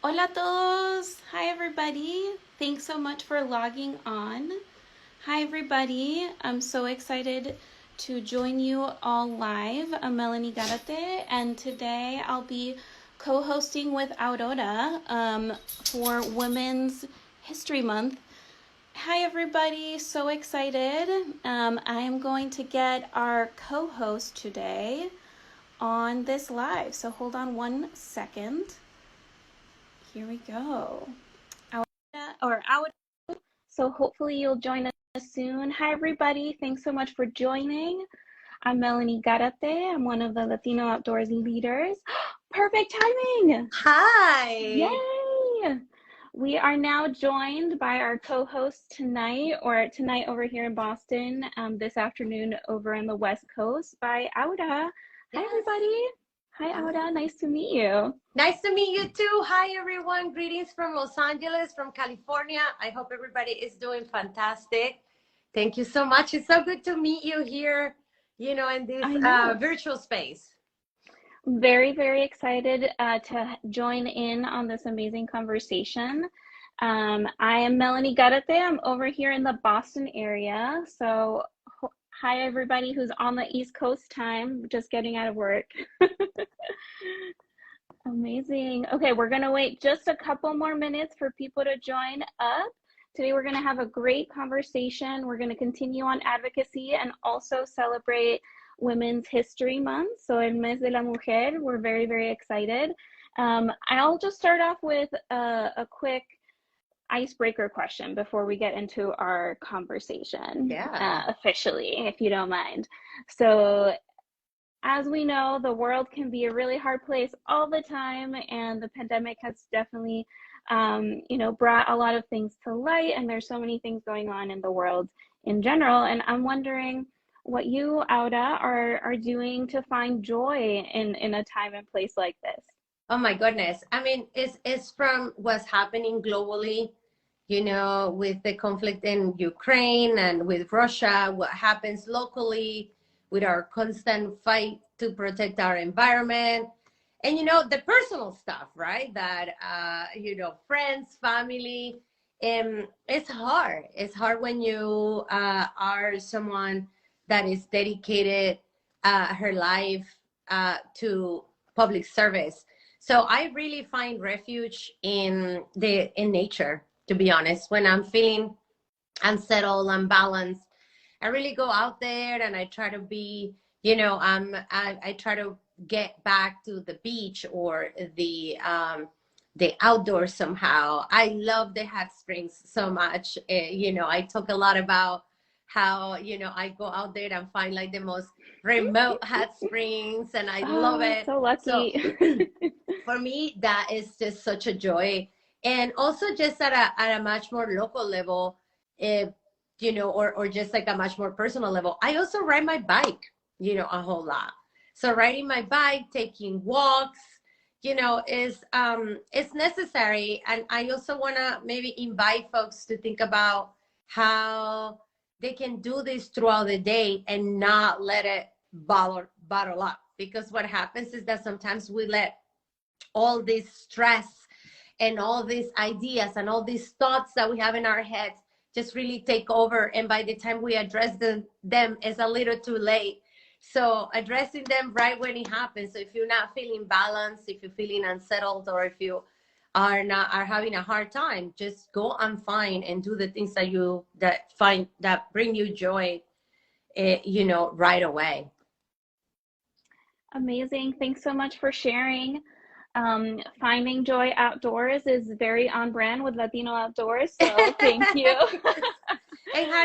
Hola a todos! Hi everybody! Thanks so much for logging on. Hi everybody! I'm so excited to join you all live. I'm Melanie Gárate, and today I'll be co-hosting with Aurora for Women's History Month. Hi everybody! So excited! I am going to get our co-host today on this live. So hold on one second. Here we go. Aura. So hopefully you'll join us soon. Hi everybody. Thanks so much for joining. I'm Melanie Gárate. I'm one of the Latino Outdoors leaders. Perfect timing. Hi. Yay. We are now joined by our co-host tonight, or tonight over here in Boston, this afternoon over on the West Coast by Aura. Hi Yes. everybody. Hi Aura. Nice to meet you. Nice to meet you too. Hi, everyone. Greetings from Los Angeles, from California. I hope everybody is doing fantastic. Thank you so much. It's so good to meet you here, in this I know. virtual space. Very, very excited to join in on this amazing conversation. I am Melanie Gárate. I'm over here in the Boston area. So, hi, everybody who's on the East Coast time, just getting out of work. Amazing. Okay, we're going to wait just a couple more minutes for people to join up. Today, we're going to have a great conversation. We're going to continue on advocacy and also celebrate Women's History Month. So, El Mes de la Mujer, we're very, very excited. I'll just start off with a quick icebreaker question before we get into our conversation officially, if you don't mind. So, as we know, the world can be a really hard place all the time, and the pandemic has definitely, brought a lot of things to light, and there's so many things going on in the world in general. And I'm wondering what you, Aura, are doing to find joy in a time and place like this. Oh my goodness. I mean, it's from what's happening globally, with the conflict in Ukraine and with Russia, what happens locally with our constant fight to protect our environment. And, the personal stuff, right? That, friends, family, it's hard. It's hard when you are someone that is dedicated her life to public service. So I really find refuge in nature, to be honest. When I'm feeling unsettled, unbalanced, I really go out there and I try to be, I try to get back to the beach or the outdoors somehow. I love the hot springs so much. I talk a lot about how, I go out there and find like the most remote hot springs and I love it. So So lucky. for me, that is just such a joy. And also just at a much more local level, if, or just like a much more personal level, I also ride my bike, a whole lot. So riding my bike, taking walks, is necessary. And I also want to maybe invite folks to think about how they can do this throughout the day and not let it bottle up. Because what happens is that sometimes we let all this stress and all these ideas and all these thoughts that we have in our heads just really take over. And by the time we address them, it's a little too late. So addressing them right when it happens. So if you're not feeling balanced, if you're feeling unsettled, or if you are having a hard time, just go and find and do the things that bring you joy, right away. Amazing. Thanks so much for sharing. Finding joy outdoors is very on brand with Latino Outdoors, so thank you. And how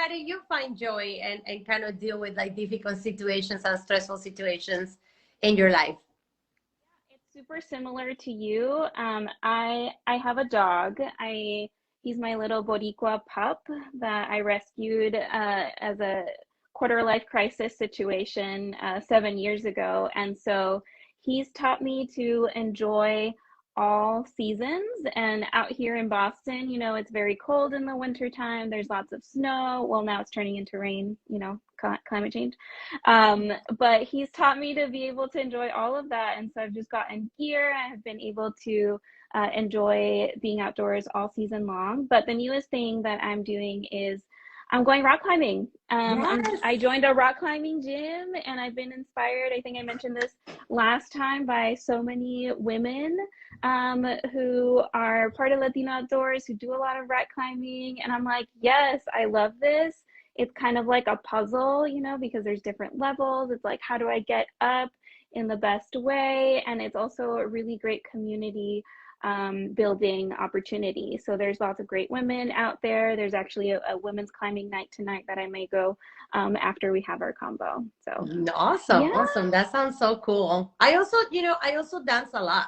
do you find joy and kind of deal with like difficult situations and stressful situations in your life? It's super similar to you. I have a dog. He's my little Boricua pup that I rescued as a quarter life crisis situation 7 years ago, and so he's taught me to enjoy all seasons. And out here in Boston, you know, it's very cold in the wintertime. There's lots of snow. Well, now it's turning into rain, you know, climate change. But he's taught me to be able to enjoy all of that. And so I've just gotten gear. I have been able to enjoy being outdoors all season long. But the newest thing that I'm doing is I'm going rock climbing. Yes. I joined a rock climbing gym, and I've been inspired. I think I mentioned this last time, by so many women who are part of Latino Outdoors, who do a lot of rock climbing. And I'm like, yes, I love this. It's kind of like a puzzle, you know, because there's different levels. It's like, how do I get up in the best way? And it's also a really great community building opportunity. So there's lots of great women out there. There's actually a women's climbing night tonight that I may go after we have our combo. So Awesome. yeah. Awesome. That sounds so cool. I also, you know, I also dance a lot.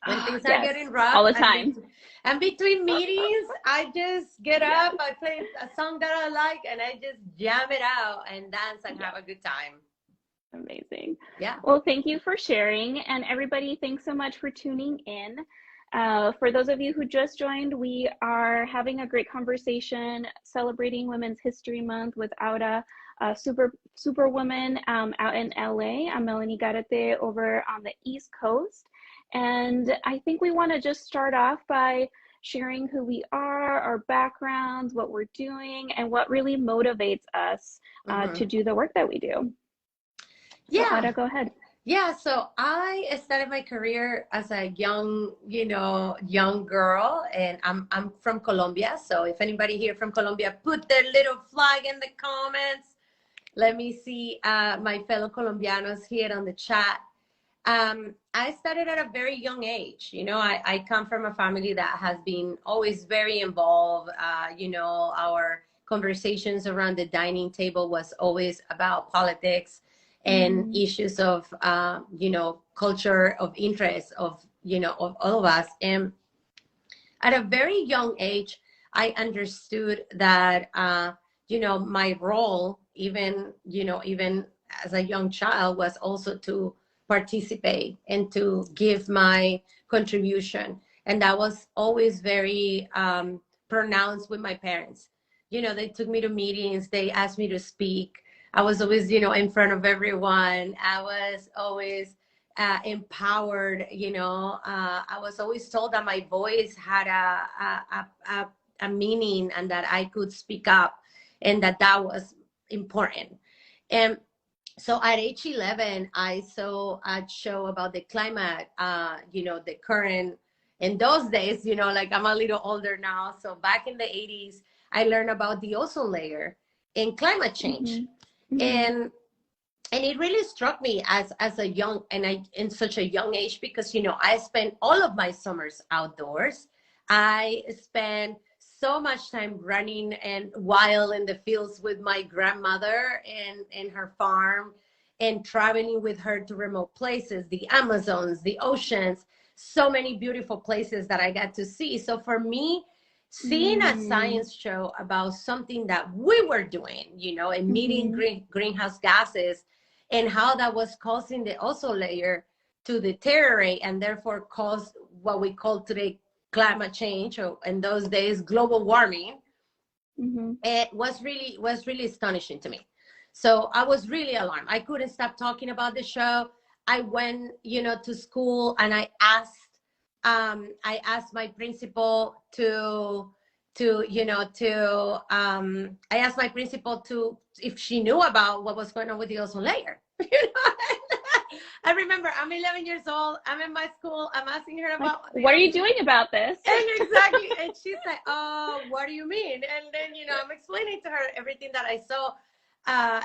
When things are getting rough, all the time. And between meetings, I just get up, I play a song that I like, and I just jam it out and dance and have a good time. Amazing. Yeah. Well, thank you for sharing. And everybody, thanks so much for tuning in. For those of you who just joined, we are having a great conversation celebrating Women's History Month with Aura, superwoman out in LA. I'm Melanie Gárate over on the East Coast. And I think we want to just start off by sharing who we are, our backgrounds, what we're doing, and what really motivates us to do the work that we do. Yeah. So, Aura, go ahead. Yeah. So I started my career as a young girl, and I'm from Colombia. So if anybody here from Colombia, put their little flag in the comments. Let me see my fellow Colombianos here on the chat. I started at a very young age. You know, I come from a family that has been always very involved. You know, our conversations around the dining table was always about politics and issues of, you know, culture, of interest, of, you know, of all of us. And at a very young age, I understood that, you know, my role, even as a young child, was also to participate and to give my contribution. And that was always very pronounced with my parents. You know, they took me to meetings, they asked me to speak. I was always, you know, in front of everyone. I was always empowered, you know. I was always told that my voice had a meaning, and that I could speak up, and that was important. And so at age 11, I saw a show about the climate, you know, the current, in those days, you know, like I'm a little older now. So back in the 80s, I learned about the ozone layer and climate change. And it really struck me as a young, and in such a young age, because, you know, I spent all of my summers outdoors. I spent so much time running and wild in the fields with my grandmother and her farm, and traveling with her to remote places, the Amazons, the oceans, so many beautiful places that I got to see. So for me, seeing a science show about something that we were doing, you know, emitting greenhouse gases, and how that was causing the ozone layer to deteriorate, and therefore cause what we call today climate change, or in those days global warming, it was really astonishing to me. So I was really alarmed. I couldn't stop talking about the show. I went, you know, to school, and I asked my principal I asked my principal if she knew about what was going on with the ozone layer. You know? I remember I'm 11 years old. I'm in my school. I'm asking her about what are you doing about this? And exactly. And she's like, oh, what do you mean? And then, you know, I'm explaining to her everything that I saw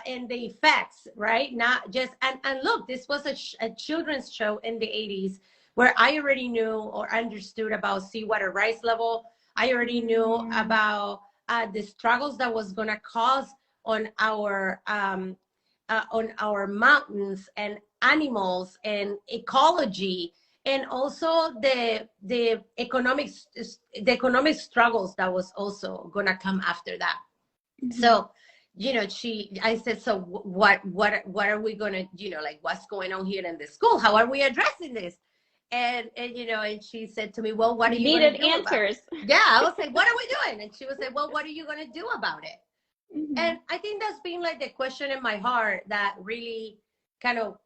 and the effects, right? Not just, and look, this was a children's show in the 80s, where I already knew or understood about seawater rise level. I already knew about the struggles that was going to cause on our mountains and animals and ecology, and also the economic struggles that was also going to come after that. So, you know, I said, so what are we going to, you know, like, what's going on here in the school? How are we addressing this? And you know, and she said to me, well, what are You you going to needed do about it? answers. Yeah, I was like, what are we doing? And she was like, well, what are you going to do about it? Mm-hmm. And I think that's been like the question in my heart that really kind of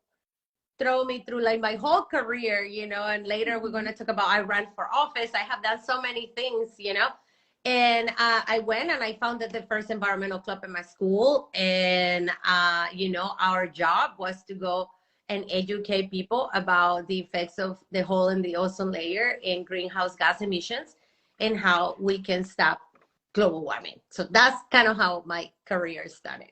throw me through like my whole career, you know. And later we're going to talk about, I ran for office, I have done so many things, you know. And I went and I founded the first environmental club in my school. And you know, our job was to go and educate people about the effects of the hole in the ozone layer in greenhouse gas emissions and how we can stop global warming. So that's kind of how my career started.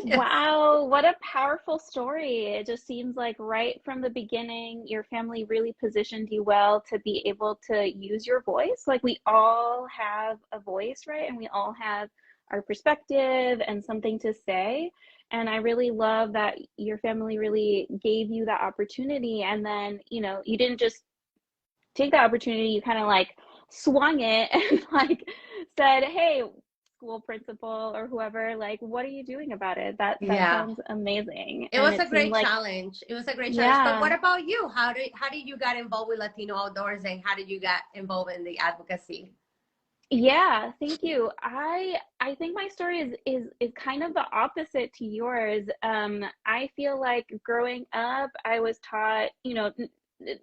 Yes. Wow, what a powerful story. It just seems like right from the beginning, your family really positioned you well to be able to use your voice. Like we all have a voice, right? And we all have our perspective and something to say. And I really love that your family really gave you that opportunity. And then, you know, you didn't just take the opportunity, you kind of like swung it and like said, hey, school principal or whoever, like, what are you doing about it? That Yeah. sounds amazing. It And was it a seemed great like, challenge. It was a great challenge. But yeah. what about you? How did you get involved with Latino Outdoors, and how did you get involved in the advocacy? Yeah, thank you. I think my story is kind of the opposite to yours. I feel like growing up, I was taught, you know,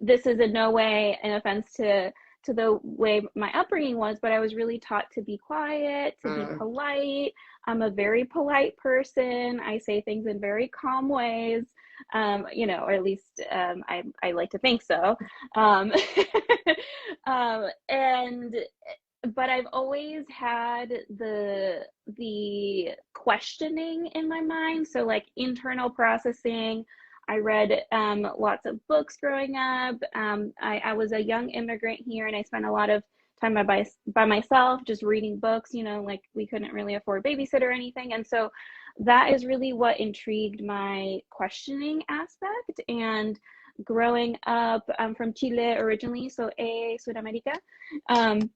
this is in no way an offense to the way my upbringing was, but I was really taught to be quiet, to be Mm. polite. I'm a very polite person. I say things in very calm ways. You know, or at least I like to think so. Um, and but I've always had the questioning in my mind. So like internal processing. I read lots of books growing up. I was a young immigrant here, and I spent a lot of time by myself, just reading books. You know, like we couldn't really afford babysitter or anything, and so that is really what intrigued my questioning aspect. And growing up, I'm from Chile originally, so Sudamerica. Um,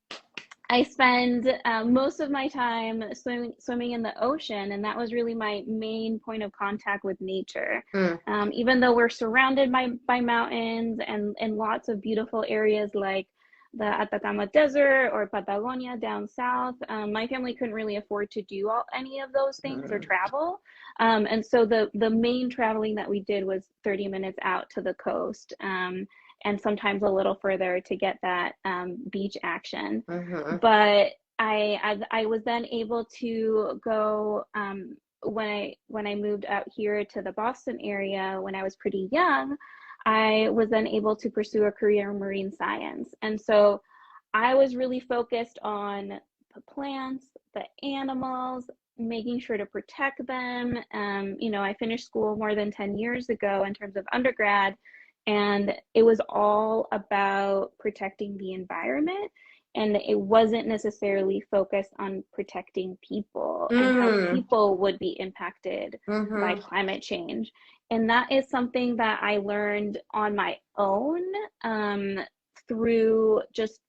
I spend most of my time swimming in the ocean, and that was really my main point of contact with nature. Mm. Even though we're surrounded by mountains and lots of beautiful areas like the Atacama Desert or Patagonia down south, my family couldn't really afford to do any of those things or Mm. travel. And so the main traveling that we did was 30 minutes out to the coast. And sometimes a little further to get that beach action. Mm-hmm. But I was then able to go when I moved out here to the Boston area when I was pretty young. I was then able to pursue a career in marine science, and so I was really focused on the plants, the animals, making sure to protect them. You know, I finished school more than 10 years ago in terms of undergrad, and it was all about protecting the environment. And it wasn't necessarily focused on protecting people and how Mm. people would be impacted by Mm-hmm. climate change. And that is something that I learned on my own through just,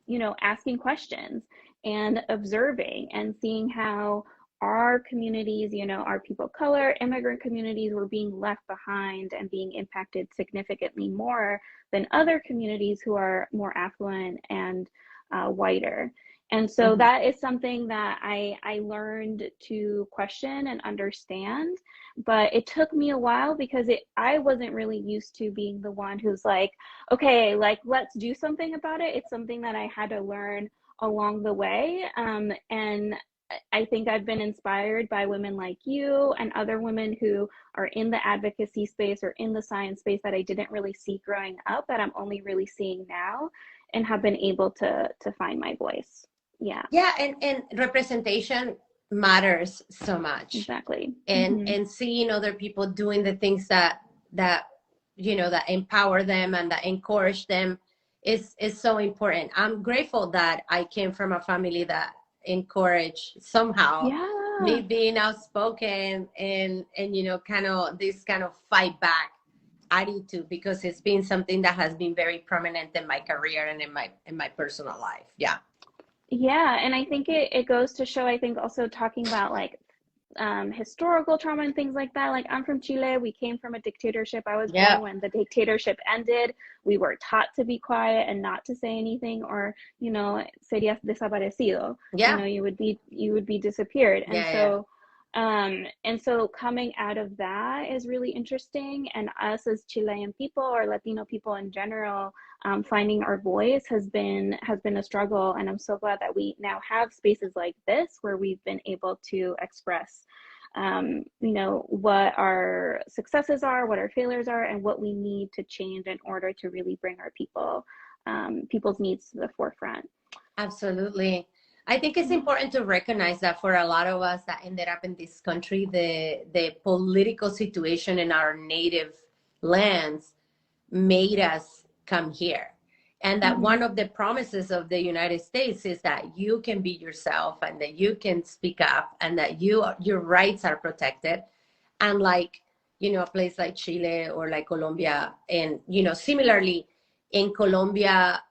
you know, asking questions and observing and seeing how our communities, you know, our people of color, immigrant communities were being left behind and being impacted significantly more than other communities who are more affluent and whiter. And so Mm-hmm. that is something that I learned to question and understand, but it took me a while because I wasn't really used to being the one who's like, okay, like let's do something about it. It's something that I had to learn along the way. And I think I've been inspired by women like you and other women who are in the advocacy space or in the science space that I didn't really see growing up, that I'm only really seeing now, and have been able to find my voice. Yeah, Yeah, and representation matters so much. exactly. And Mm-hmm. and seeing other people doing the things that you know, that empower them and that encourage them is so important. I'm grateful that I came from a family that encouraged somehow me Yeah. being outspoken and you know, kind of this kind of fight back attitude, because it's been something that has been very prominent in my career and in my personal life. Yeah. Yeah, and I think it goes to show, I think also talking about like historical trauma and things like that. Like, I'm from Chile. We came from a dictatorship. I was Yeah. born when the dictatorship ended. We were taught to be quiet and not to say anything, or, you know, serías desaparecido. You Yeah. know, you would be disappeared. Yeah. Yeah. And so coming out of that is really interesting. And us as Chilean people, or Latino people in general, finding our voice has been a struggle. And I'm so glad that we now have spaces like this where we've been able to express, you know, what our successes are, what our failures are, and what we need to change in order to really bring our people's needs to the forefront. Absolutely. I think it's important to recognize that for a lot of us that ended up in this country, the political situation in our native lands made us come here. And that one of the promises of the United States is that you can be yourself and that you can speak up and that your rights are protected. Unlike, you know, a place like Chile or like Colombia. And, you know, similarly in Colombia,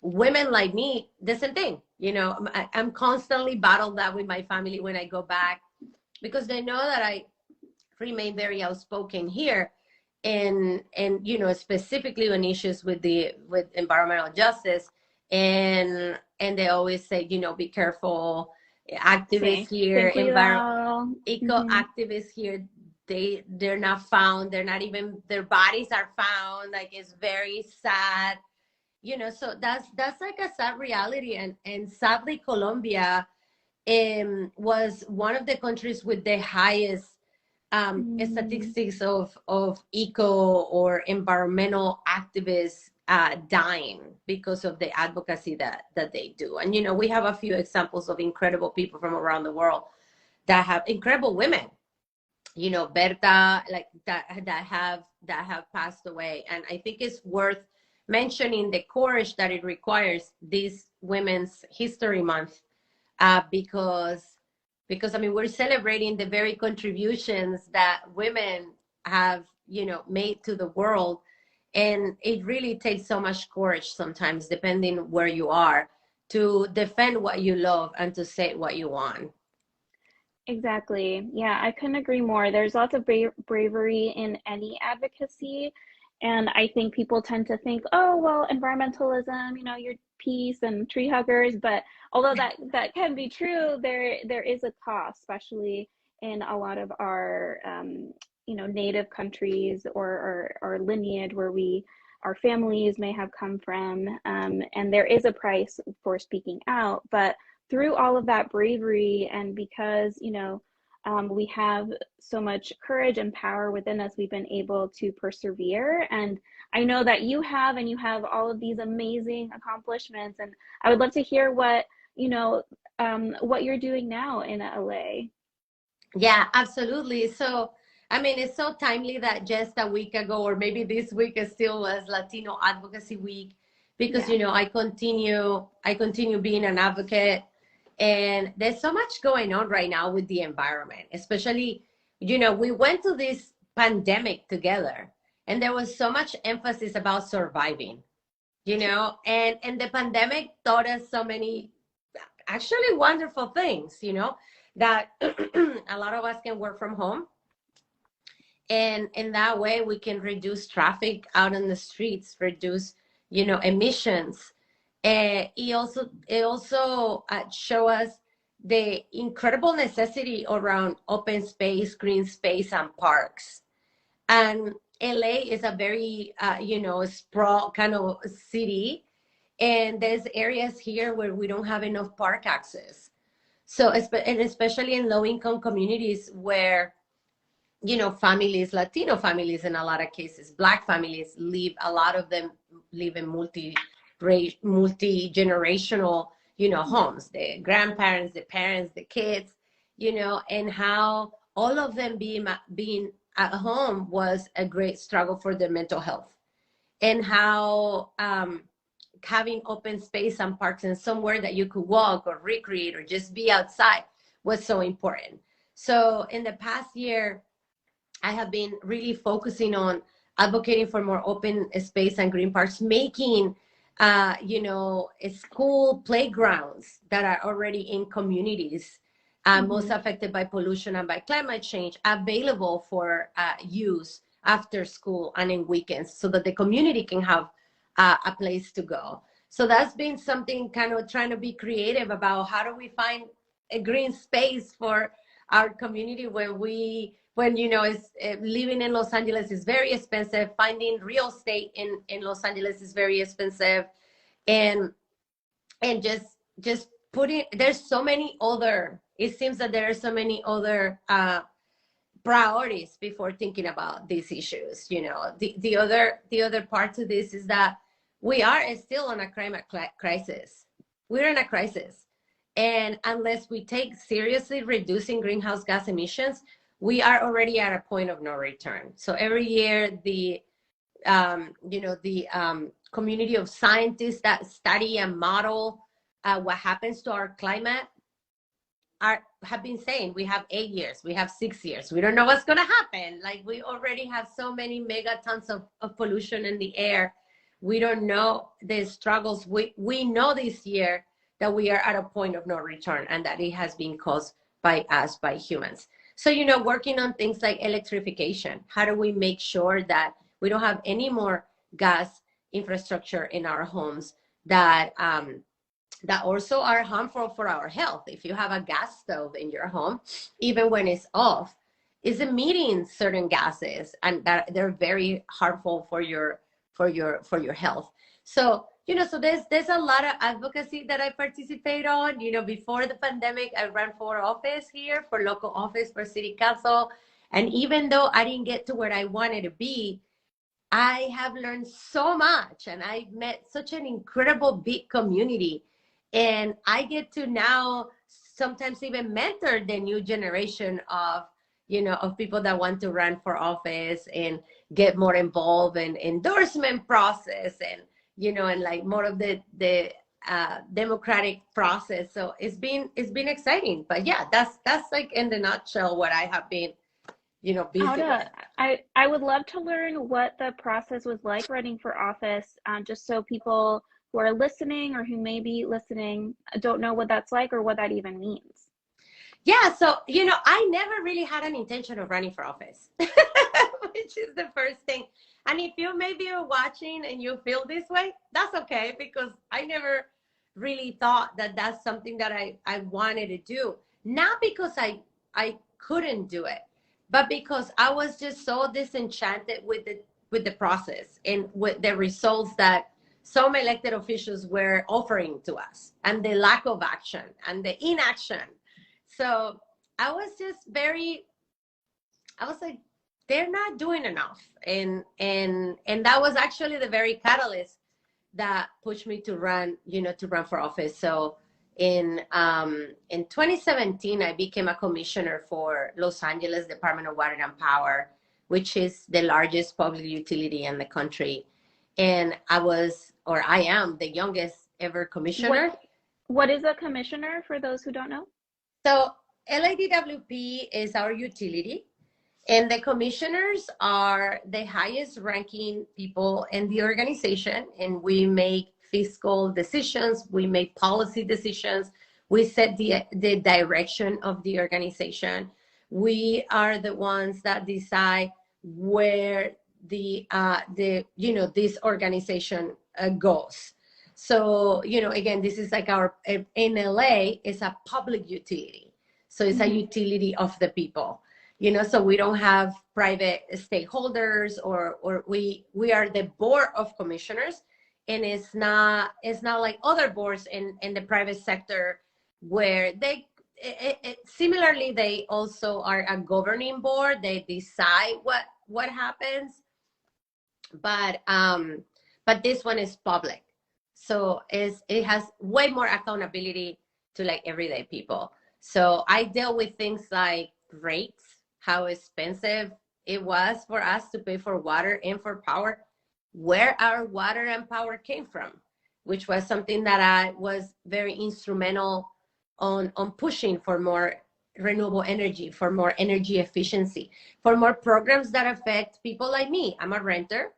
women like me, the same thing. You know, I'm constantly battled that with my family when I go back, because they know that I remain very outspoken here, and you know, specifically on issues with environmental justice, and they always say, you know, be careful, activists here, eco activists here, they're not found, they're not even, their bodies are found, like, it's very sad. You know, so that's like a sad reality. And sadly, Colombia was one of the countries with the highest statistics of eco or environmental activists dying because of the advocacy that they do. And, you know, we have a few examples of incredible people from around the world that have incredible women, you know, Berta, like that have passed away. And I think it's worth mentioning the courage that it requires this Women's History Month, because I mean, we're celebrating the very contributions that women have, you know, made to the world. And it really takes so much courage sometimes, depending where you are, to defend what you love and to say what you want. Exactly. Yeah, I couldn't agree more. There's lots of bravery in any advocacy. And I think people tend to think, oh, well, environmentalism, you know, you're peace and tree huggers. But although that can be true, there is a cost, especially in a lot of our, you know, native countries, or lineage where our families may have come from. And there is a price for speaking out. But through all of that bravery, and because, you know, we have so much courage and power within us, we've been able to persevere. And I know that you have all of these amazing accomplishments. And I would love to hear what, you know, what you're doing now in LA. Yeah, absolutely. So, I mean, it's so timely that just a week ago, or maybe this week, it still was Latino Advocacy Week, because, you know, I continue being an advocate. And there's so much going on right now with the environment, especially, you know, we went to this pandemic together, and there was so much emphasis about surviving, you know, and the pandemic taught us so many actually wonderful things, you know, that a lot of us can work from home. And in that way, we can reduce traffic out in the streets, reduce, you know, emissions. It also show us the incredible necessity around open space, green space, and parks. And LA is a very, you know, sprawl kind of city. And there's areas here where we don't have enough park access. So, and especially in low-income communities where, you know, families, Latino families in a lot of cases, Black families live, a lot of them live in multi-generational, you know, homes, the grandparents, the parents, the kids, you know, and how all of them being at home was a great struggle for their mental health. And how having open space and parks and somewhere that you could walk or recreate or just be outside was so important. So in the past year, I have been really focusing on advocating for more open space and green parks, making, you know, school playgrounds that are already in communities most affected by pollution and by climate change, available for use after school and in weekends, so that the community can have a place to go. So that's been something, kind of trying to be creative about how do we find a green space for our community when you know, it's living in Los Angeles is very expensive. Finding real estate in Los Angeles is very expensive, and just putting, there's so many other, it seems that there are so many other priorities before thinking about these issues. You know, the other part to this is that we are still on a climate crisis. We're in a crisis, and unless we take seriously reducing greenhouse gas emissions, we are already at a point of no return. So every year, the community of scientists that study and model what happens to our climate have been saying we have 8 years, we have 6 years, we don't know what's going to happen. Like, we already have so many megatons of pollution in the air. We don't know the struggles. We know this year that we are at a point of no return, and that it has been caused by us, by humans. So, you know, working on things like electrification. How do we make sure that we don't have any more gas infrastructure in our homes that that also are harmful for our health? If you have a gas stove in your home, even when it's off, is emitting certain gases, and that they're very harmful for your health. So, you know, so there's a lot of advocacy that I participate on. You know, before the pandemic, I ran for office here, for local office, for city council. And even though I didn't get to where I wanted to be, I have learned so much, and I met such an incredible big community. And I get to now sometimes even mentor the new generation of, you know, of people that want to run for office and get more involved in endorsement process, and, you know, and like more of the democratic process. So it's been exciting. But yeah, that's like in the nutshell what I have been, you know, busy with. I would love to learn what the process was like running for office, just so people who are listening or who may be listening don't know what that's like or what that even means. Yeah, so, you know, I never really had an intention of running for office, which is the first thing. And if you maybe are watching and you feel this way, that's okay, because I never really thought that that's something that I wanted to do. Not because I couldn't do it, but because I was just so disenchanted with the process and with the results that some elected officials were offering to us, and the lack of action and the inaction. So I was like, they're not doing enough. And that was actually the very catalyst that pushed me to run for office. So in 2017, I became a commissioner for Los Angeles Department of Water and Power, which is the largest public utility in the country. And I am the youngest ever commissioner. What is a commissioner, for those who don't know? So LADWP is our utility, and the commissioners are the highest ranking people in the organization, and we make fiscal decisions, we make policy decisions, we set the direction of the organization. We are the ones that decide where this organization goes. So, you know, again, this is like our, in LA, is a public utility. So it's a utility of the people, you know, so we don't have private stakeholders, or we are the board of commissioners. And it's not like other boards in the private sector, where similarly, they also are a governing board. They decide what happens, but this one is public. So it has way more accountability to like everyday people. So I deal with things like rates, how expensive it was for us to pay for water and for power, where our water and power came from, which was something that I was very instrumental on pushing for more renewable energy, for more energy efficiency, for more programs that affect people like me. I'm a renter.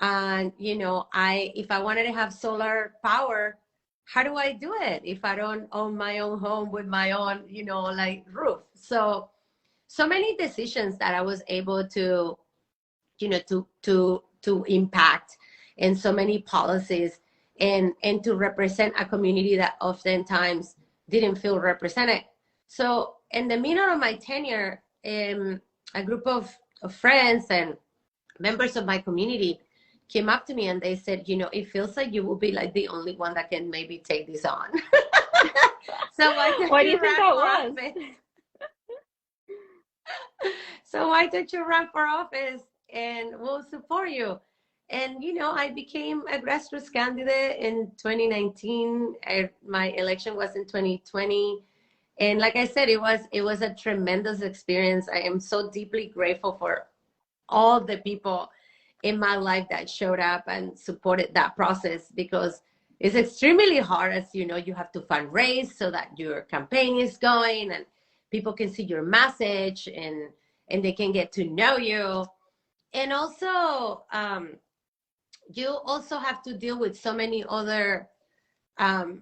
And, you know, if I wanted to have solar power, how do I do it if I don't own my own home with my own, like roof? So many decisions that I was able to, to impact, and so many policies, and to represent a community that oftentimes didn't feel represented. So in the middle of my tenure, a group of friends and members of my community came up to me and they said, it feels like you will be like the only one that can maybe take this on. So why don't Why do you you think run that for was? office? So why don't you run for office and we'll support you? And, I became a grassroots candidate in 2019. My election was in 2020. And like I said, it was a tremendous experience. I am so deeply grateful for all the people in my life that showed up and supported that process, because it's extremely hard. As you know, you have to fundraise so that your campaign is going and people can see your message, and they can get to know you. And also, you also have to deal with so many other um,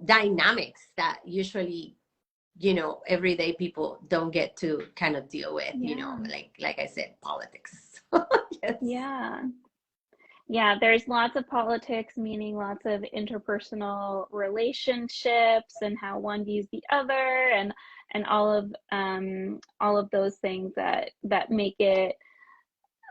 dynamics that usually, everyday people don't get to kind of deal with. Yeah. Like I said, politics. Yes. Yeah, there's lots of politics, meaning lots of interpersonal relationships and how one views the other, and all of those things that make it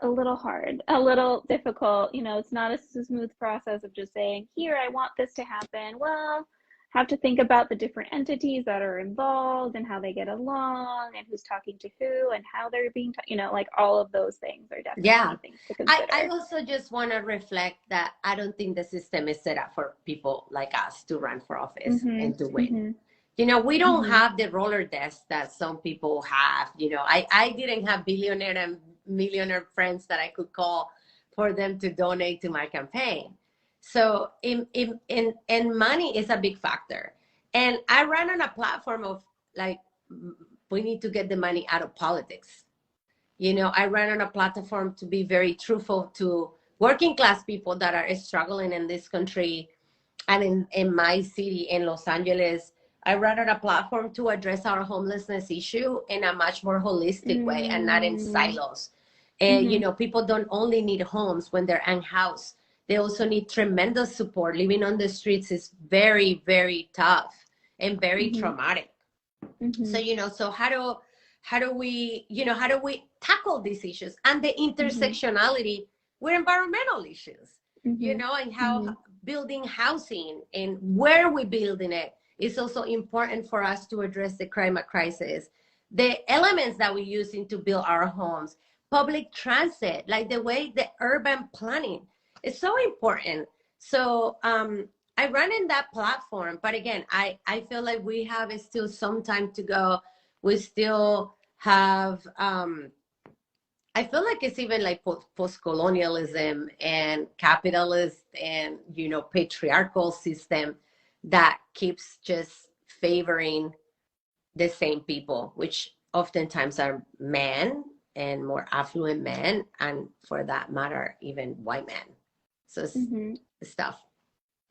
a little hard, a little difficult. It's not a smooth process of just saying, here, I want this to happen. Well, have to think about the different entities that are involved and how they get along and who's talking to who and how they're being, like all of those things are Yeah. definitely things to consider. I also just want to reflect that I don't think the system is set up for people like us to run for office and to win. We don't have the roller desk that some people have. I didn't have billionaire and millionaire friends that I could call for them to donate to my campaign. So in money is a big factor. And I ran on a platform of like, we need to get the money out of politics. I ran on a platform to be very truthful to working class people that are struggling in this country. And in my city, in Los Angeles, I ran on a platform to address our homelessness issue in a much more holistic way and not in silos. People don't only need homes when they're unhoused. They also need tremendous support. Living on the streets is very, very tough and very traumatic. So how do we tackle these issues and the intersectionality with environmental issues, and how building housing and where we're building it is also important for us to address the climate crisis. The elements that we use to build our homes, public transit, like the way the urban planning is so important. So I run in that platform, but again, I feel like we have still some time to go. We still have, I feel like it's even like post-colonialism and capitalist and, patriarchal system that keeps just favoring the same people, which oftentimes are men and more affluent men, and for that matter, even white men. So it's tough.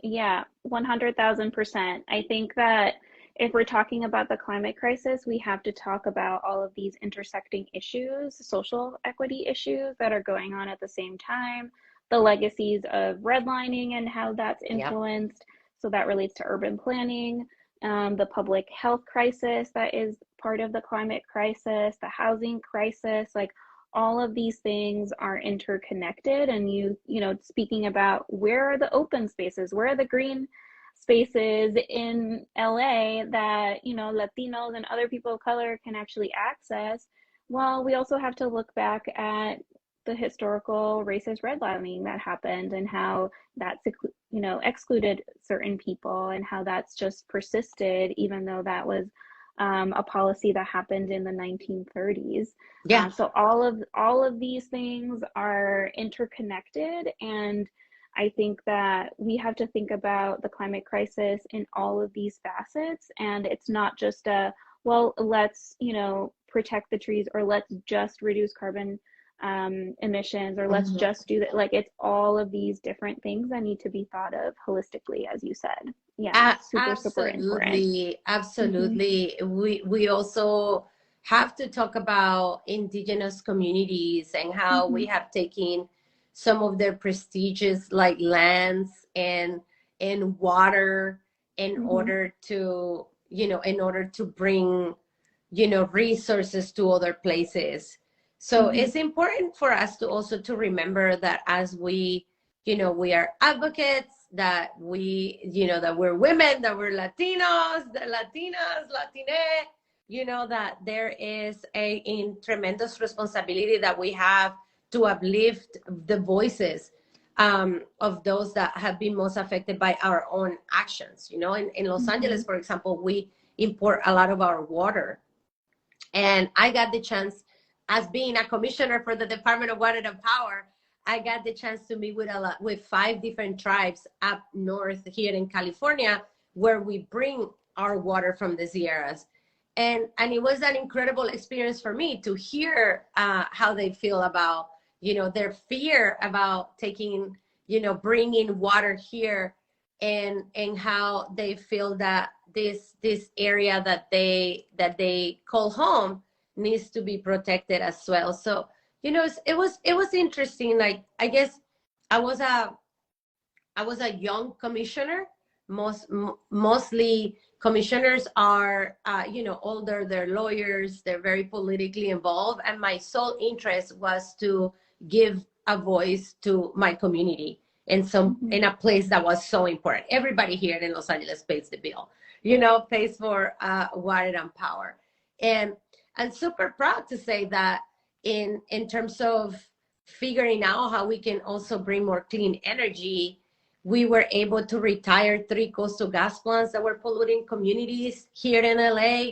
Yeah, 100,000%. I think that if we're talking about the climate crisis, we have to talk about all of these intersecting issues, social equity issues that are going on at the same time, the legacies of redlining and how that's influenced. Yep. So that relates to urban planning, the public health crisis that is part of the climate crisis, the housing crisis, like all of these things are interconnected. And speaking about where are the open spaces, where are the green spaces in LA that, Latinos and other people of color can actually access. Well, we also have to look back at the historical racist redlining that happened and how that's, excluded certain people and how that's just persisted, even though that was a policy that happened in the 1930s. Yeah. So all of these things are interconnected, and I think that we have to think about the climate crisis in all of these facets, and it's not just let's protect the trees or let's just reduce carbon emissions, or let's just do that. Like, it's all of these different things that need to be thought of holistically, as you said. Yeah, super important. Absolutely, Mm-hmm. absolutely. We also have to talk about indigenous communities and how Mm-hmm. we have taken some of their prestigious like lands and water in Mm-hmm. order to, in order to bring, resources to other places. So Mm-hmm. it's important for us to also to remember that as we, we are advocates, that we, that we're women, that we're Latinos, the Latinas, Latine, that there is a tremendous responsibility that we have to uplift the voices of those that have been most affected by our own actions. In Los Mm-hmm. Angeles, for example, we import a lot of our water. And I got the chance, as being a commissioner for the Department of Water and Power, I got the chance to meet with 5 different tribes up north here in California, where we bring our water from the Sierras. And it was an incredible experience for me to hear how they feel about, their fear about taking, bringing water here, and how they feel that this area that they call home needs to be protected as well. So it was interesting. Like, I guess I was a young commissioner. Mostly commissioners are older, they're lawyers, they're very politically involved, and my sole interest was to give a voice to my community Mm-hmm. in a place that was so important. Everybody here in Los Angeles pays the bill, pays for water and power. And I'm super proud to say that in terms of figuring out how we can also bring more clean energy, we were able to retire 3 coastal gas plants that were polluting communities here in LA,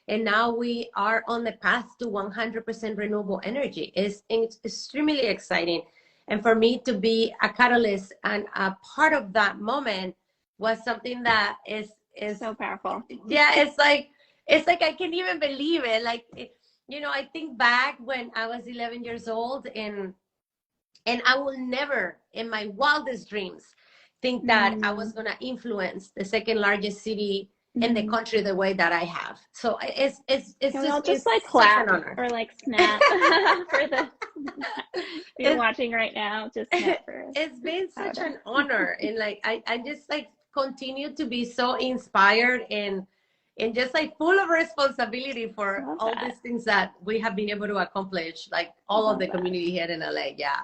and now we are on the path to 100% renewable energy. It's extremely exciting. And for me to be a catalyst and a part of that moment was something that is So powerful. yeah, it's like I can't even believe it. Like, I think back when I was 11 years old, and I will never, in my wildest dreams, think that I was Mm-hmm. going to influence the second largest city in the Mm-hmm. country the way that I have. So it's Can we all just been just like such an clap honor. or like snap for the if you're It's, watching right now, just snap for us. it's been such Aura. an honor. And like, I just like continue to be so inspired and just like full of responsibility for Love all that. these things that we have been able to accomplish, like all of Love the that. community here in LA. Yeah.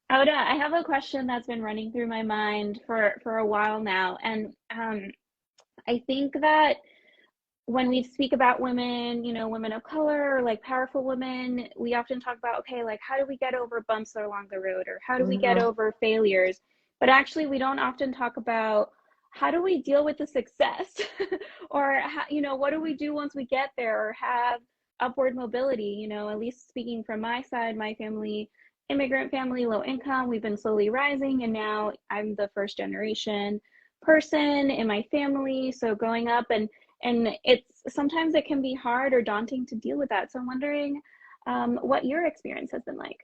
Auda, I have a question that's been running through my mind for a while now, and I think that when we speak about women, women of color or like powerful women, we often talk about, okay, like how do we get over bumps along the road, or how do we get Mhm. over failures? But actually, we don't often talk about how do we deal with the success, or how, what do we do once we get there or have upward mobility? At least speaking from my side, my family, immigrant family, low income, we've been slowly rising, and now I'm the first generation person in my family, so growing up, and it's sometimes it can be hard or daunting to deal with that. So I'm wondering what your experience has been like.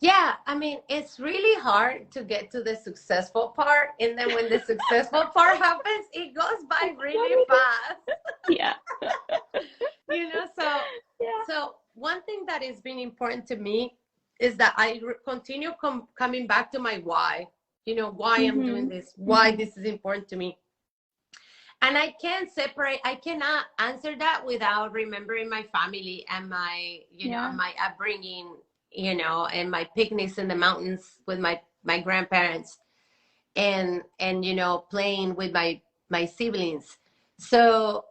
Yeah, I mean, it's really hard to get to the successful part. And then when the successful part happens, it goes by What do really we do? fast. Yeah. So Yeah. one thing that has been important to me is that I continue coming back to my why, why I'm doing Mm-hmm. this, why Mm-hmm. this is important to me. And I cannot answer that without remembering my family and Yeah. my upbringing, and my picnics in the mountains with my grandparents, and playing with my siblings. So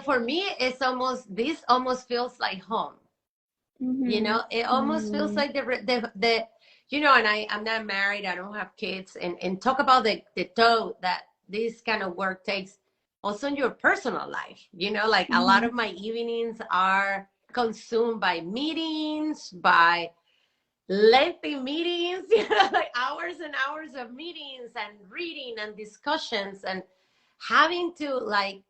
for me, this almost feels like home. Mm-hmm. It almost feels Mm. like and I'm not married, I don't have kids, and talk about the toll that this kind of work takes also in your personal life. Like, a lot Mm-hmm. of my evenings are consumed by meetings, by lengthy meetings, like hours and hours of meetings and reading and discussions, and having to like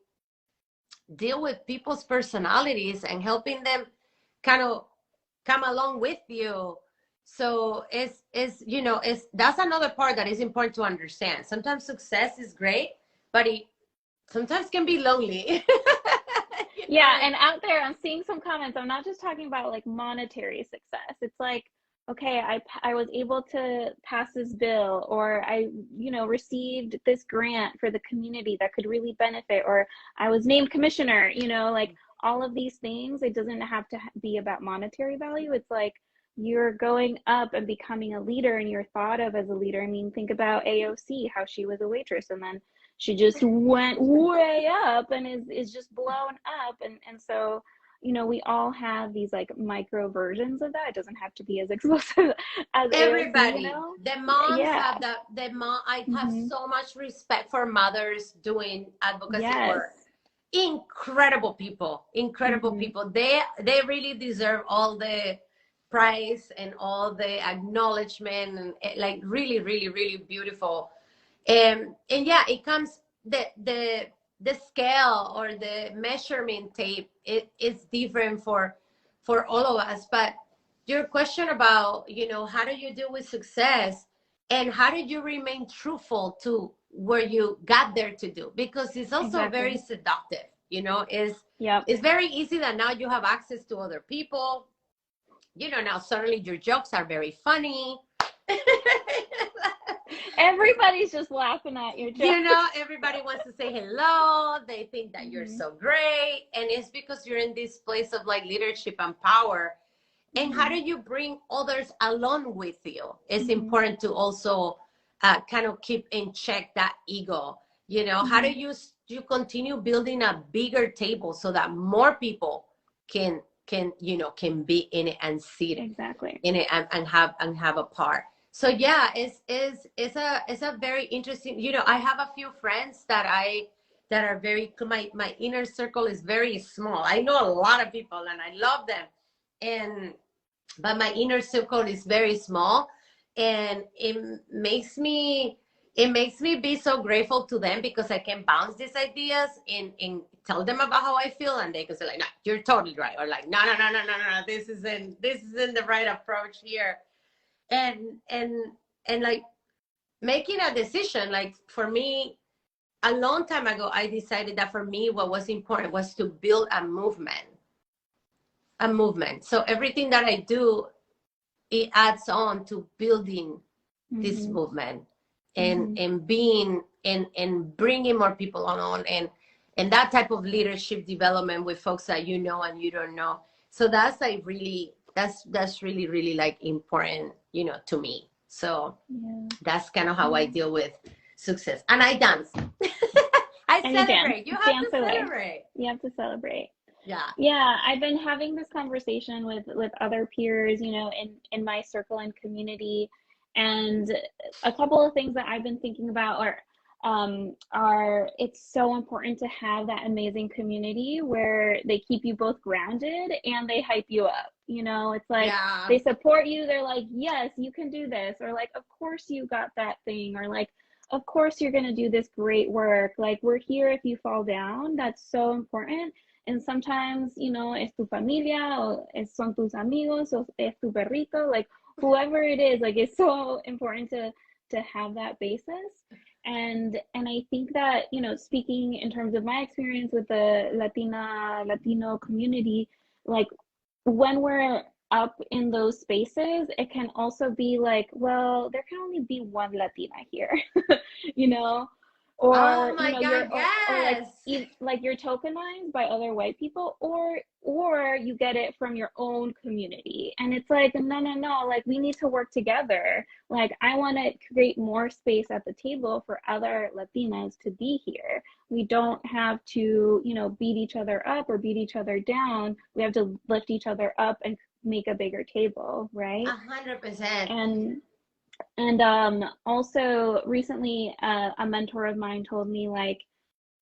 deal with people's personalities and helping them kind of come along with you. So that's another part that is important to understand. Sometimes success is great, but it sometimes can be lonely. Yeah, and out there, I'm seeing some comments. I'm not just talking about like monetary success. It's like, okay, I was able to pass this bill, or I, received this grant for the community that could really benefit, or I was named commissioner, like all of these things. It doesn't have to be about monetary value. It's like you're going up and becoming a leader, and you're thought of as a leader. I mean, think about AOC, how she was a waitress, and then she just went way up and is just blown up. And so, we all have these like micro versions of that. It doesn't have to be as explosive as Everybody. AOC, The moms yeah. have that. I have so much respect for mothers doing advocacy work. Incredible people. They really deserve all the praise and all the acknowledgement, and like really, really, really beautiful. And yeah, it comes the scale or the measurement tape. It's different for all of us. But your question about how do you deal with success, and how did you remain truthful to where you got there to do, because it's also very seductive. It's very easy that now you have access to other people. Now suddenly your jokes are very funny. Everybody's just laughing at your jokes. Everybody wants to say hello. They think that you're so great. And it's because you're in this place of like leadership and power. And how do you bring others along with you? It's important to also kind of keep in check that ego. How do you continue building a bigger table so that more people can be in it and see it in it and have a part. So yeah, it's a very interesting. I have a few friends that are very, my inner circle is very small. I know a lot of people and I love them, but my inner circle is very small, and it makes me be so grateful to them, because I can bounce these ideas and tell them about how I feel, and they can say like, no, you're totally right, or like, no, this isn't the right approach here. And like making a decision, like for me, a long time ago, I decided that for me, what was important was to build a movement. So everything that I do, it adds on to building this movement and being and bringing more people on and that type of leadership development with folks that and you don't know. So that's like really, that's really, really like important, to me. So that's kind of how I deal with success. And I dance. I celebrate. You have to celebrate. You have to celebrate. Yeah. I've been having this conversation with other peers, in my circle and community. And a couple of things that I've been thinking about are it's so important to have that amazing community where they keep you both grounded and they hype you up. It's like they support you. They're like, yes, you can do this. Or like, of course you got that thing. Or like, of course you're going to do this great work. Like, we're here if you fall down. That's so important. And sometimes, es tu familia, o son tus amigos, o es tu perrito, like whoever it is, like it's so important to have that basis. And I think that, speaking in terms of my experience with the Latino community, like when we're up in those spaces, it can also be like, well, there can only be one Latina here, or oh my God, yes. like you're tokenized by other white people, or you get it from your own community, and it's like no, like we need to work together. Like I want to create more space at the table for other Latinas to be here. We don't have to beat each other up or beat each other down. We have to lift each other up and make a bigger table, right? 100%. And also recently, a mentor of mine told me, like,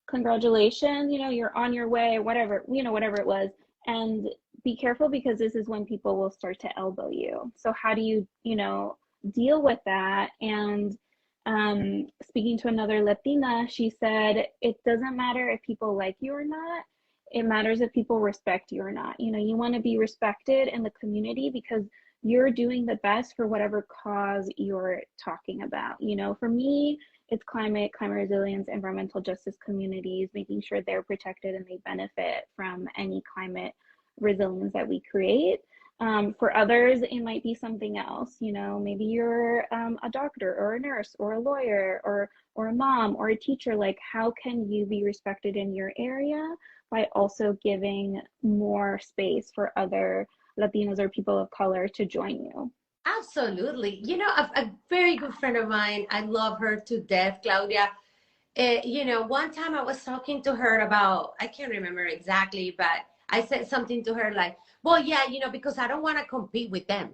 congratulations, you're on your way, whatever it was. And be careful, because this is when people will start to elbow you. So how do you, deal with that? And speaking to another Latina, she said, it doesn't matter if people like you or not. it matters if people respect you or not. You know, you want to be respected in the community because you're doing the best for whatever cause you're talking about. You know, for me, it's climate resilience, environmental justice communities, making sure they're protected and they benefit from any climate resilience that we create. For others, it might be something else. You know, maybe you're a doctor or a nurse or a lawyer or a mom or a teacher. Like, how can you be respected in your area by also giving more space for other Latinos or people of color to join you? Absolutely. You know, a very good friend of mine, I love her to death, Claudia. You know, one time I was talking to her about, I can't remember exactly, but I said something to her like, well, yeah, you know, because I don't want to compete with them.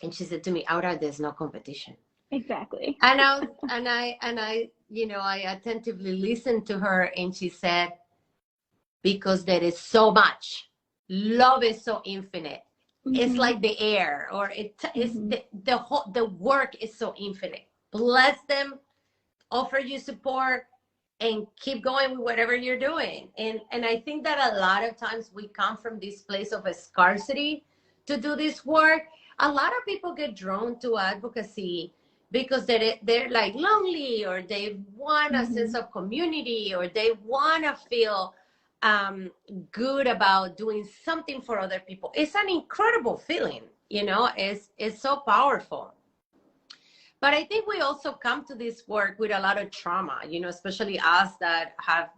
And she said to me, Aura, there's no competition. Exactly. And I, you know, I attentively listened to her, and she said, because there is so much. Love is so infinite. It's like the air, or it's the work is so infinite. Bless them, offer you support, and keep going with whatever you're doing. And I think that a lot of times we come from this place of a scarcity to do this work. A lot of people get drawn to advocacy because they're like lonely, or they want a sense of community, or they want to feel good about doing something for other people. It's an incredible feeling, you know. It's so powerful. But I think we also come to this work with a lot of trauma, you know, especially us that have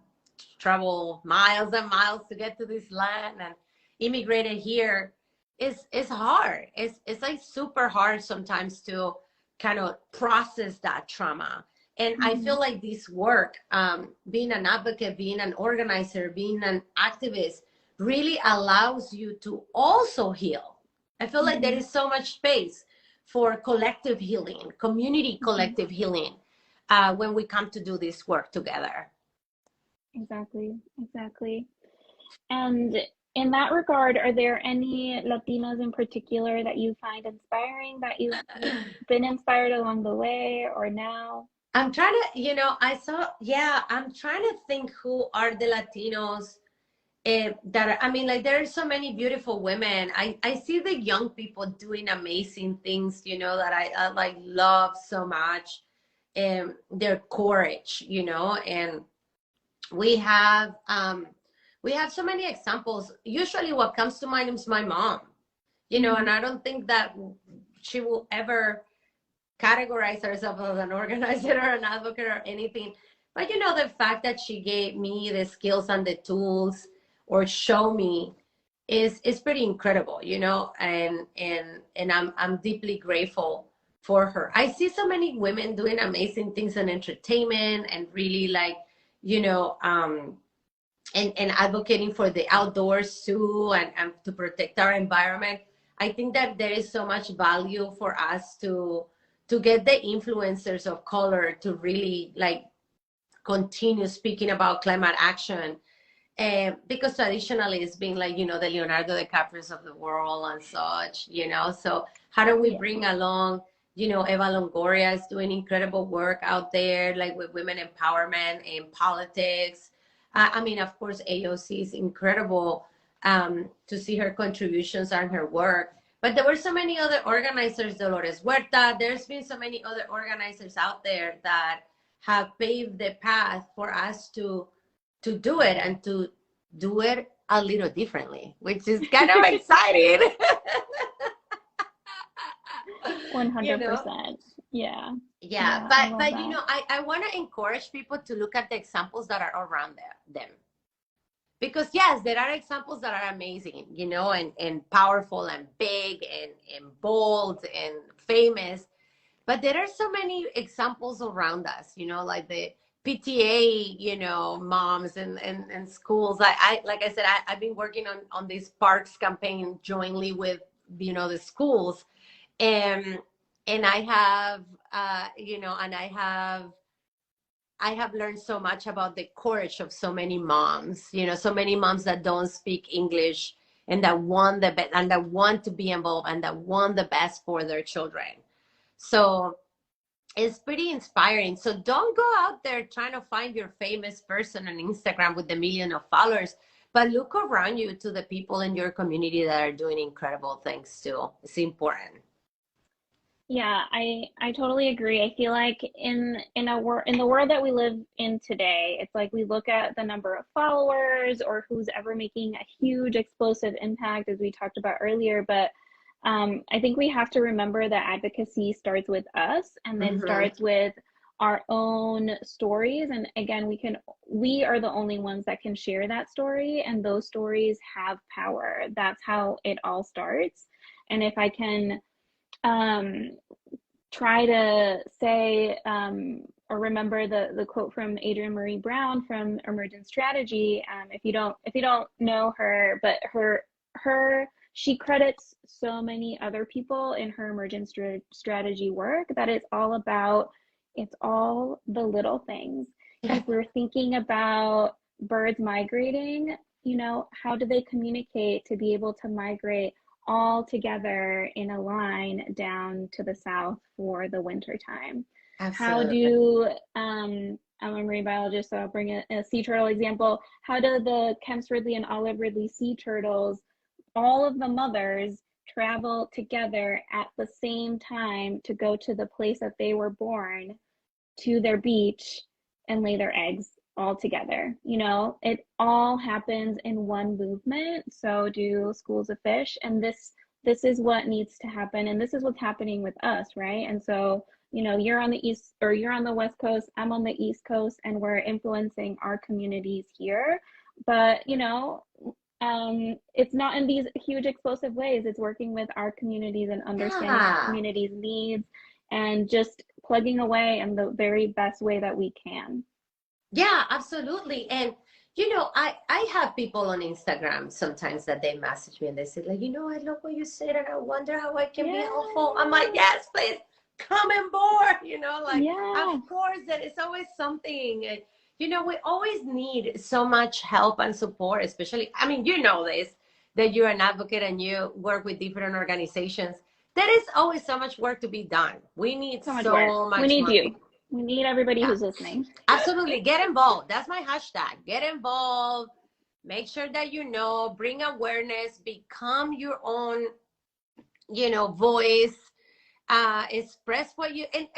traveled miles and miles to get to this land and immigrated here. It's hard. It's like super hard sometimes to kind of process that trauma. And I feel like this work, being an advocate, being an organizer, being an activist, really allows you to also heal. I feel like there is so much space for collective healing, community collective healing, when we come to do this work together. Exactly. And in that regard, are there any Latinas in particular that you find inspiring, that you've been inspired along the way or now? I'm trying to, you know, I'm trying to think who are the Latinos I mean, like, there are so many beautiful women. I see the young people doing amazing things, you know, that I like love so much, their courage, you know. And we have so many examples. Usually what comes to mind is my mom, you know, and I don't think that she will ever categorize herself as an organizer or an advocate or anything. But, you know, the fact that she gave me the skills and the tools, or show me, is pretty incredible, you know. And I'm deeply grateful for her. I see so many women doing amazing things in entertainment, and really, like, you know, and advocating for the outdoors too, and to protect our environment. I think that there is so much value for us to get the influencers of color to really, like, continue speaking about climate action. Because traditionally it's been like, you know, the Leonardo DiCaprios of the world and such, you know. So how do we bring along, you know, Eva Longoria is doing incredible work out there, like with women empowerment in politics. I mean, of course, AOC is incredible, to see her contributions and her work. But there were so many other organizers, Dolores Huerta. There's been so many other organizers out there that have paved the path for us to do it, and to do it a little differently, which is kind of exciting. 100%. You know? Yeah. But you know, I want to encourage people to look at the examples that are around them. Because yes, there are examples that are amazing, you know, and powerful and big and bold and famous. But there are so many examples around us, you know, like the PTA, you know, moms and schools. I like I said, I've been working on this parks campaign jointly with, you know, the schools. And I have, you know, and I have learned so much about the courage of so many moms, you know, so many moms that don't speak English, and that want the best, and that want to be involved, and that want the best for their children. So it's pretty inspiring. So don't go out there trying to find your famous person on Instagram with the million of followers, but look around you to the people in your community that are doing incredible things too. It's important. Yeah, I totally agree. I feel like in the world that we live in today, it's like we look at the number of followers or who's ever making a huge explosive impact, as we talked about earlier. But I think we have to remember that advocacy starts with us, and it Mm-hmm. starts with our own stories. And again, we are the only ones that can share that story, and those stories have power. That's how it all starts. And if I can um, try to say or remember the quote from Adrienne Marie Brown from Emergent Strategy. If you don't know her, but her she credits so many other people in her emergent strategy work that it's all the little things. If we're thinking about birds migrating, how do they communicate to be able to migrate all together in a line down to the south for the winter time? How Absolutely. do I'm a marine biologist, so I'll bring a sea turtle example. How do the Kemp's Ridley and Olive Ridley sea turtles, all of the mothers, travel together at the same time to go to the place that they were born, to their beach, and lay their eggs all together? It all happens in one movement. So do schools of fish. And this is what needs to happen. And this is what's happening with us, right? And so, you're on the east, or you're on the West Coast, I'm on the East Coast, and we're influencing our communities here. But, it's not in these huge explosive ways. It's working with our communities and understanding our Yeah. communities' needs and just plugging away in the very best way that we can. Yeah, absolutely. And I have people on Instagram sometimes that they message me and they say, like, I love what you said and I wonder how I can be Yeah. helpful. I'm like, yes, please come on board. Like, of Yeah. course, there is always something. And, we always need so much help and support, especially, I mean, this, that you're an advocate and you work with different organizations. There is always so much work to be done. We need So much work. so We much need more you. people. We need everybody Yeah. who's listening. Absolutely. Get involved. That's my hashtag. Get involved. Make sure that bring awareness, become your own, voice, express what and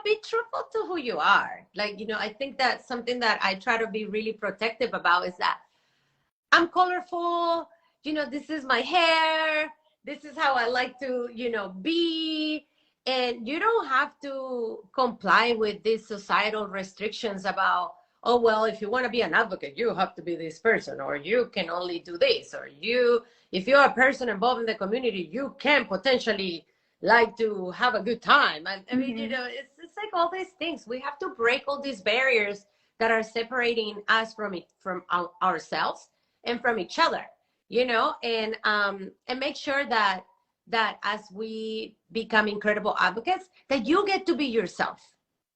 be truthful to who you are. Like, I think that something that I try to be really protective about is that I'm colorful, this is my hair, this is how I like to, be. And you don't have to comply with these societal restrictions about, oh, well, if you want to be an advocate, you have to be this person, or you can only do this, or if you're a person involved in the community, you can potentially like to have a good time. I mean, Mm-hmm. it's like all these things. We have to break all these barriers that are separating us from ourselves and from each other, and make sure that as we become incredible advocates, that you get to be yourself.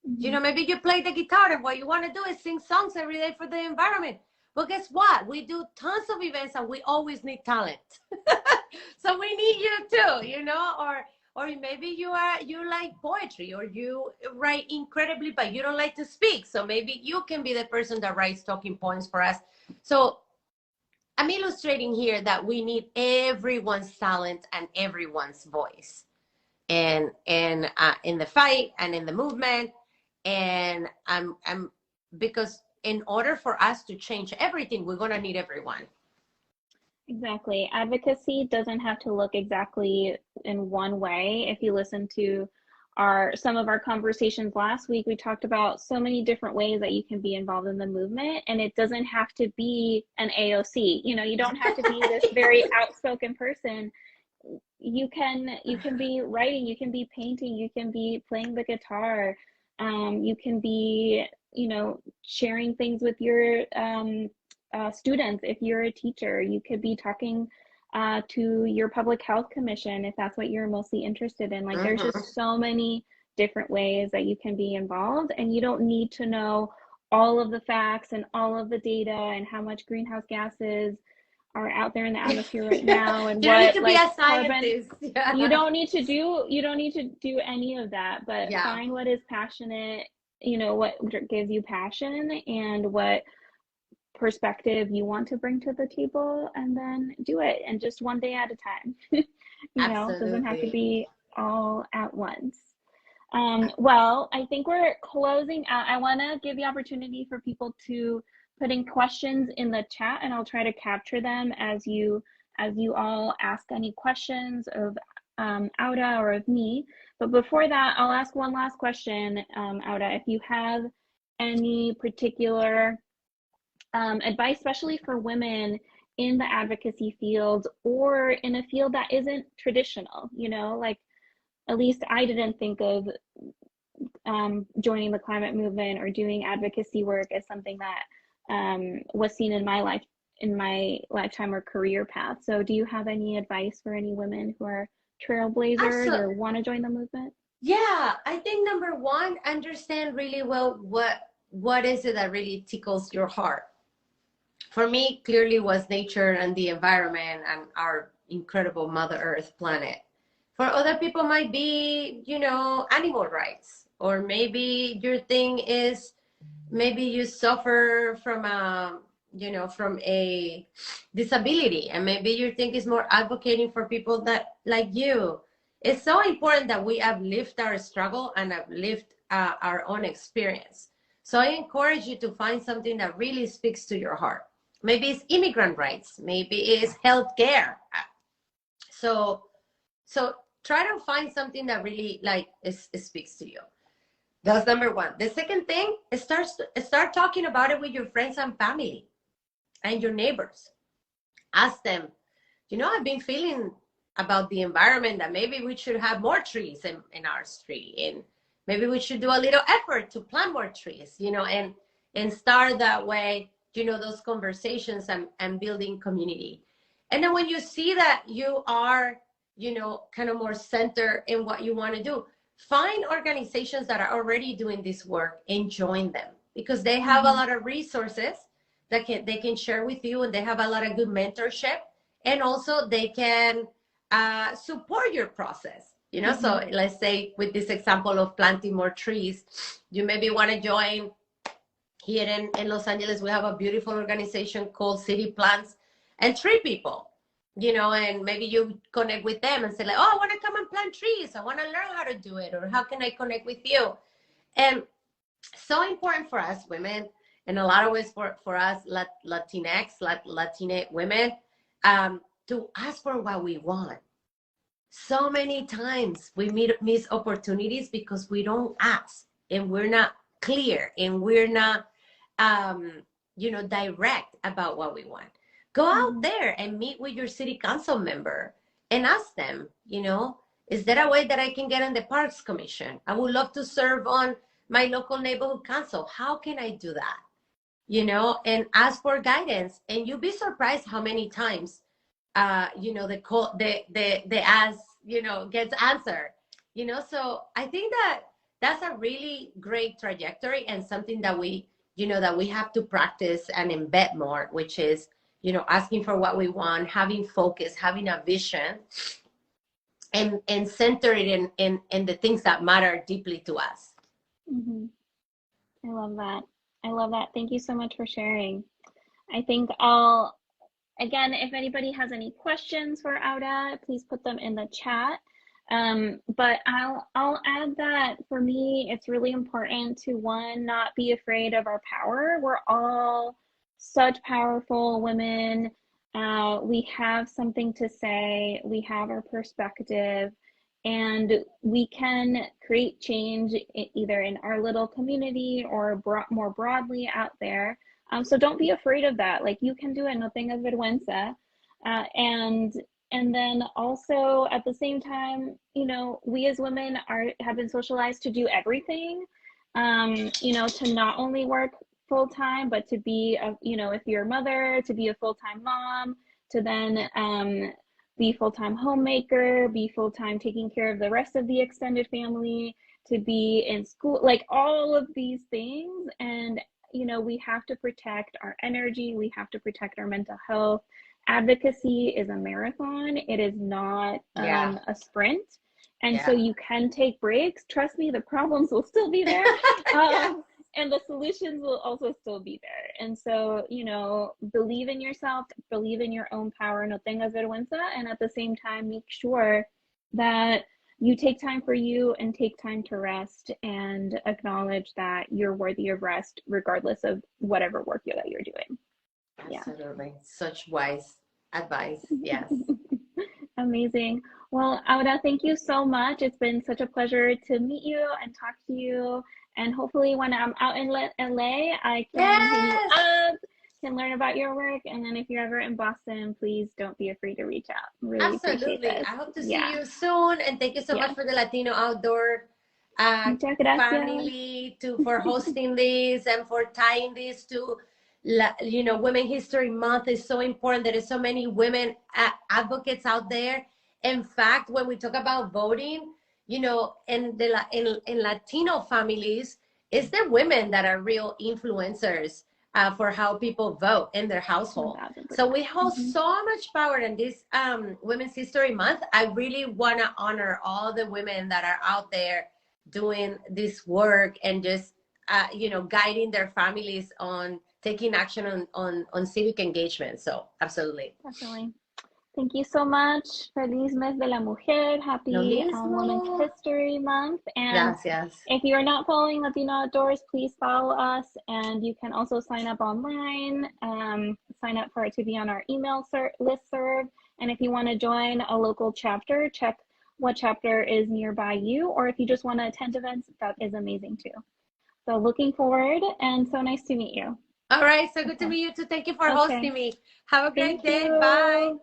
Mm-hmm. Maybe you play the guitar and what you want to do is sing songs every day for the environment. But guess what? We do tons of events and we always need talent. So we need you too, or maybe you like poetry, or you write incredibly, but you don't like to speak. So maybe you can be the person that writes talking points for us. So I'm illustrating here that we need everyone's talent and everyone's voice, and in the fight and in the movement, and I'm because in order for us to change everything, we're gonna need everyone. Exactly. Advocacy doesn't have to look exactly in one way. If you listen to some of our conversations last week, we talked about so many different ways that you can be involved in the movement, and it doesn't have to be an AOC. You don't have to be this very outspoken person. You can be writing, you can be painting, you can be playing the guitar, you can be sharing things with your students. If you're a teacher, you could be talking to your public health commission if that's what you're mostly interested in. Like, there's Mm-hmm. just so many different ways that you can be involved, and you don't need to know all of the facts and all of the data and how much greenhouse gases are out there in the atmosphere right now, and You don't need what to be like a carbon. scientist. Yeah. You don't need to do any of that, but Yeah. find what is passionate, what gives you passion and what perspective you want to bring to the table, and then do it, and just one day at a time. It doesn't have to Absolutely. be all at once. Well, I think we're closing out. I want to give the opportunity for people to put in questions in the chat, and I'll try to capture them as you all ask any questions of Aura or of me. But before that, I'll ask one last question, Aura. If you have any particular advice, especially for women in the advocacy field or in a field that isn't traditional, like at least I didn't think of joining the climate movement or doing advocacy work as something that was seen in my lifetime or career path. So do you have any advice for any women who are trailblazers Absolutely. or want to join the movement? Yeah, I think number one, understand really well what is it that really tickles your heart. For me, clearly was nature and the environment and our incredible Mother Earth planet. For other people might be, animal rights, or maybe your thing is, maybe you suffer from from a disability, and maybe your thing is more advocating for people that like you. It's so important that we uplift our struggle and uplift our own experience. So I encourage you to find something that really speaks to your heart. Maybe it's immigrant rights, maybe it's healthcare. So so try to find something that really speaks to you. That's number one. The second thing is start talking about it with your friends and family and your neighbors. Ask them, I've been feeling about the environment that maybe we should have more trees in our street, and maybe we should do a little effort to plant more trees, and start that way, those conversations and building community. And then when you see that you are, kind of more centered in what you want to do, find organizations that are already doing this work and join them, because they have a lot of resources that they can share with you, and they have a lot of good mentorship, and also they can support your process. So let's say with this example of planting more trees, you maybe want to join. Here in Los Angeles, we have a beautiful organization called City Plants and Tree People, and maybe you connect with them and say like, oh, I want to come and plant trees. I want to learn how to do it. Or how can I connect with you? And so important for us women, in a lot of ways for us Latinx, Latina women, to ask for what we want. So many times we miss opportunities because we don't ask, and we're not clear, and we're not direct about what we want. Go out there and meet with your city council member and ask them, is there a way that I can get on the Parks Commission? I would love to serve on my local neighborhood council. How can I do that? And ask for guidance. And you'll be surprised how many times the call, the ask, gets answered. So I think that's a really great trajectory, and something that we have to practice and embed more, which is, asking for what we want, having focus, having a vision, and center it in the things that matter deeply to us. I love that. I love that. Thank you so much for sharing. I think again, if anybody has any questions for Aura, please put them in the chat. But I'll add that for me, it's really important to, one, not be afraid of our power. We're all such powerful women. We have something to say. We have our perspective, and we can create change either in our little community or more broadly out there. So don't be afraid of that. Like, you can do it. No tengas vergüenza. And then also at the same time, we as women have been socialized to do everything, to not only work full time, but to be, if you're a mother, to be a full-time mom, to then be full-time homemaker, be full-time taking care of the rest of the extended family, to be in school, like all of these things. And we have to protect our energy. We have to protect our mental health. advocacy is a marathon. It is not Yeah. a sprint. And so Yeah. you can take breaks. Trust me, the problems will still be there. Yeah. And the solutions will also still be there. And so, you know, believe in yourself, believe in your own power, no tengas vergüenza, and at the same time, make sure that you take time for you and take time to rest and acknowledge that you're worthy of rest regardless of whatever work that you're doing. Absolutely. Such wise advice. Yes. Amazing. Well, Aura, thank you so much. It's been such a pleasure to meet you and talk to you. And hopefully when I'm out in LA, I can hit you Yes. up, can learn about your work. And then if you're ever in Boston, please don't be afraid to reach out. Really appreciate Absolutely. this. I hope to see Yeah. you soon. And thank you so Yeah. much for the Latino Outdoor Muchas gracias. family for hosting this and for tying this to, you know, Women History Month is so important. There is so many women advocates out there. In fact, when we talk about voting, you know, in Latino families, it's the women that are real influencers for how people vote in their household. 1000%. So we hold so much power in this Women's History Month. I really want to honor all the women that are out there doing this work and just you know, guiding their families on taking action on civic engagement. So absolutely. Definitely. Thank you so much. Feliz Mes de la Mujer. Lo Happy Women's mismo. History Month. And Gracias. if you are not following Latino Outdoors, please follow us. And you can also sign up online, sign up to be on our email listserv. And if you want to join a local chapter, check what chapter is nearby you. Or if you just want to attend events, that is amazing too. So looking forward, and so nice to meet you. All right. So good to meet you too. Thank you for hosting me. Have a great day. Bye.